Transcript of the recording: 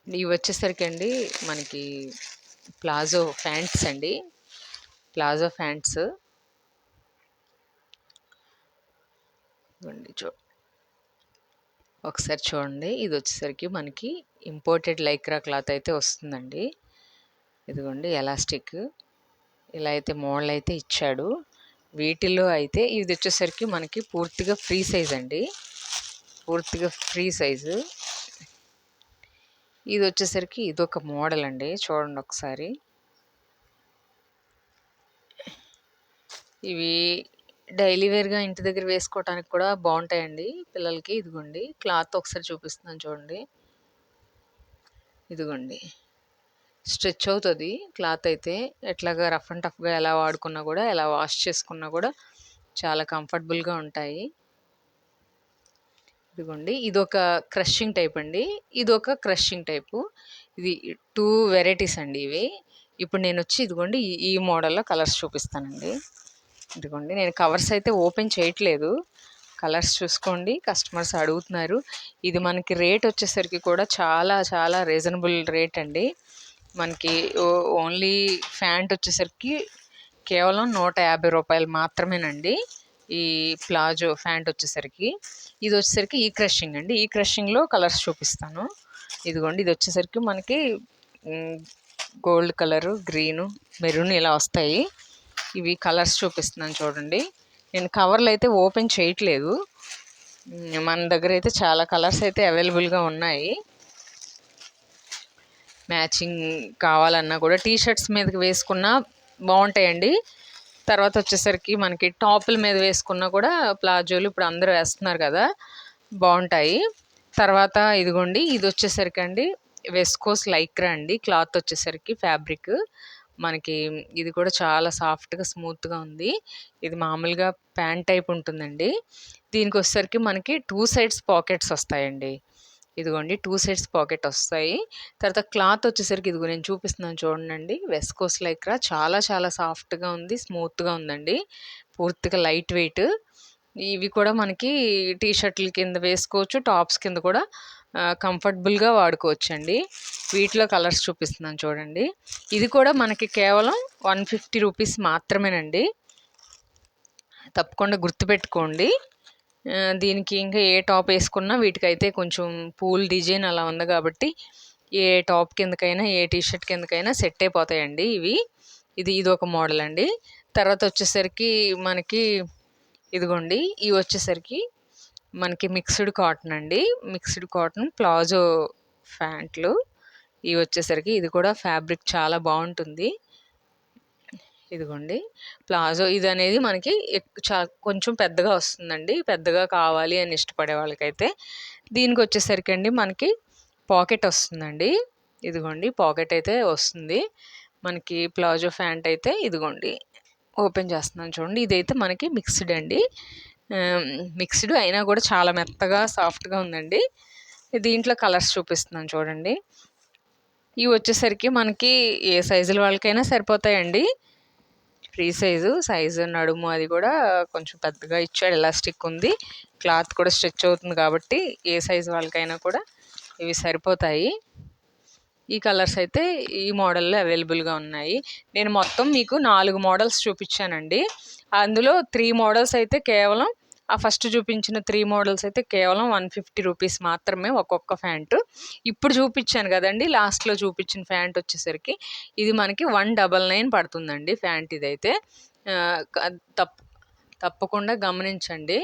ఇవి వచ్చేసరికి అండి మనకి ప్లాజో ప్యాంట్స్ అండి. ప్లాజో ప్యాంట్స్ ఒకసారి చూడండి. ఇది వచ్చేసరికి మనకి ఇంపోర్టెడ్ లైక్రా క్లాత్ అయితే వస్తుందండి. ఇదిగోండి ఎలాస్టిక్ ఇలా అయితే మోడల్ అయితే ఇచ్చాడు. వీటిలో అయితే ఇది వచ్చేసరికి మనకి పూర్తిగా ఫ్రీ సైజ్ అండి. పూర్తిగా ఫ్రీ సైజు. ఇది వచ్చేసరికి ఇదొక మోడల్ అండి. చూడండి ఒకసారి. ఇవి డైలీ వేర్గా ఇంటి దగ్గర వేసుకోవడానికి కూడా బాగుంటాయండి పిల్లలకి. ఇదిగోండి క్లాత్ ఒకసారి చూపిస్తున్నాను చూడండి. ఇదిగోండి స్ట్రెచ్ అవుతుంది క్లాత్ అయితే. ఎట్లాగా రఫ్ అండ్ టఫ్గా ఎలా వాడుకున్నా కూడా, ఎలా వాష్ చేసుకున్నా కూడా చాలా కంఫర్టబుల్గా ఉంటాయి. ఇదిగోండి ఇదొక క్రషింగ్ టైప్ అండి, ఇదొక క్రషింగ్ టైపు. ఇది 2 వెరైటీస్ అండి ఇవి. ఇప్పుడు నేను వచ్చి ఇదిగోండి ఈ మోడల్లో కలర్స్ చూపిస్తానండి. ఇదిగోండి నేను కవర్స్ అయితే ఓపెన్ చేయట్లేదు. కలర్స్ చూసుకోండి, కస్టమర్స్ అడుగుతున్నారు. ఇది మనకి రేట్ వచ్చేసరికి కూడా చాలా చాలా రీజనబుల్ రేట్ అండి. మనకి ఓన్లీ ప్యాంట్ వచ్చేసరికి కేవలం 150 రూపాయలు మాత్రమేనండి. ఈ ప్లాజో ప్యాంట్ వచ్చేసరికి. ఇది వచ్చేసరికి ఈ క్రషింగ్ అండి. ఈ క్రషింగ్లో కలర్స్ చూపిస్తాను. ఇదిగోండి ఇది వచ్చేసరికి మనకి గోల్డ్ కలరు, గ్రీను, మెరూన్ ఇలా వస్తాయి. ఇవి కలర్స్ చూపిస్తున్నాను చూడండి. నేను కవర్లు అయితే ఓపెన్ చేయట్లేదు. మన దగ్గర అయితే చాలా కలర్స్ అయితే అవైలబుల్గా ఉన్నాయి. మ్యాచింగ్ కావాలన్నా కూడా టీషర్ట్స్ మీదకి వేసుకున్నా బాగుంటాయండి. తర్వాత వచ్చేసరికి మనకి టాపుల మీద వేసుకున్నా కూడా ప్లాజోలు ఇప్పుడు అందరూ వేస్తున్నారు కదా, బాగుంటాయి. తర్వాత ఇదిగోండి ఇది వచ్చేసరికి అండి వెస్కోస్ లైక్రా అండి. క్లాత్ వచ్చేసరికి ఫ్యాబ్రిక్ మనకి ఇది కూడా చాలా సాఫ్ట్గా స్మూత్గా ఉంది. ఇది మామూలుగా ప్యాంట్ టైప్ ఉంటుందండి. దీనికి వచ్చేసరికి మనకి 2 సైడ్స్ పాకెట్స్ వస్తాయండి. ఇదిగోండి 2 సైడ్స్ పాకెట్ వస్తాయి. తర్వాత క్లాత్ వచ్చేసరికి ఇదిగో నేను చూపిస్తున్నాను చూడండి. వెస్కోస్ లైక్రా చాలా చాలా సాఫ్ట్గా ఉంది, స్మూత్గా ఉందండి. పూర్తిగా లైట్ వెయిట్. ఇవి కూడా మనకి టీషర్ట్ల కింద వేసుకోవచ్చు, టాప్స్ కింద కూడా కంఫర్టబుల్గా వాడుకోవచ్చండి. వీటిలో కలర్స్ చూపిస్తున్నాను చూడండి. ఇది కూడా మనకి కేవలం 150 రూపీస్ మాత్రమేనండి. తప్పకుండా గుర్తుపెట్టుకోండి. దీనికి ఇంకా ఏ టాప్ వేసుకున్నా వీటికైతే కొంచెం పూల్ డిజైన్ అలా ఉంది కాబట్టి ఏ టాప్ కిందకైనా ఏ టీషర్ట్ కిందకైనా సెట్ అయిపోతాయండి ఇవి. ఇది ఒక మోడల్ అండి. తర్వాత వచ్చేసరికి మనకి ఇదిగోండి ఇవి వచ్చేసరికి మనకి మిక్స్డ్ కాటన్ అండి. మిక్స్డ్ కాటన్ ప్లాజో ప్యాంట్లు. ఇవి వచ్చేసరికి ఇది కూడా ఫ్యాబ్రిక్ చాలా బాగుంటుంది. ఇదిగోండి ప్లాజో ఇది అనేది మనకి కొంచెం పెద్దగా వస్తుందండి. పెద్దగా కావాలి అని ఇష్టపడే వాళ్ళకైతే దీనికి వచ్చేసరికి అండి మనకి పాకెట్ వస్తుందండి. ఇదిగోండి పాకెట్ అయితే వస్తుంది మనకి. ప్లాజో ప్యాంట్ అయితే ఇదిగోండి ఓపెన్ చేస్తున్నాను చూడండి. ఇదైతే మనకి మిక్స్డ్ అండి. మిక్స్డ్ అయినా కూడా చాలా మెత్తగా సాఫ్ట్గా ఉందండి. దీంట్లో కలర్స్ చూపిస్తున్నాను చూడండి. ఇవి వచ్చేసరికి మనకి ఏ సైజుల వాళ్ళకైనా సరిపోతాయండి. ఫ్రీ సైజు నడుము అది కూడా కొంచెం పెద్దగా ఇచ్చాడు. ఎలాస్టిక్ ఉంది, క్లాత్ కూడా స్ట్రెచ్ అవుతుంది కాబట్టి ఏ సైజు వాళ్ళకైనా కూడా ఇవి సరిపోతాయి. ఈ కలర్స్ అయితే ఈ మోడల్లో అవైలబుల్గా ఉన్నాయి. నేను మొత్తం మీకు 4 మోడల్స్ చూపించానండి. అందులో 3 మోడల్స్ అయితే కేవలం ఫస్ట్ చూపించిన 3 మోడల్స్ అయితే కేవలం 150 రూపీస్ మాత్రమే ఒక్కొక్క ప్యాంటు. ఇప్పుడు చూపించాను కదండి లాస్ట్లో చూపించిన ప్యాంట్ వచ్చేసరికి ఇది మనకి 199 పడుతుందండి ప్యాంట్. ఇదైతే తప్పకుండా గమనించండి.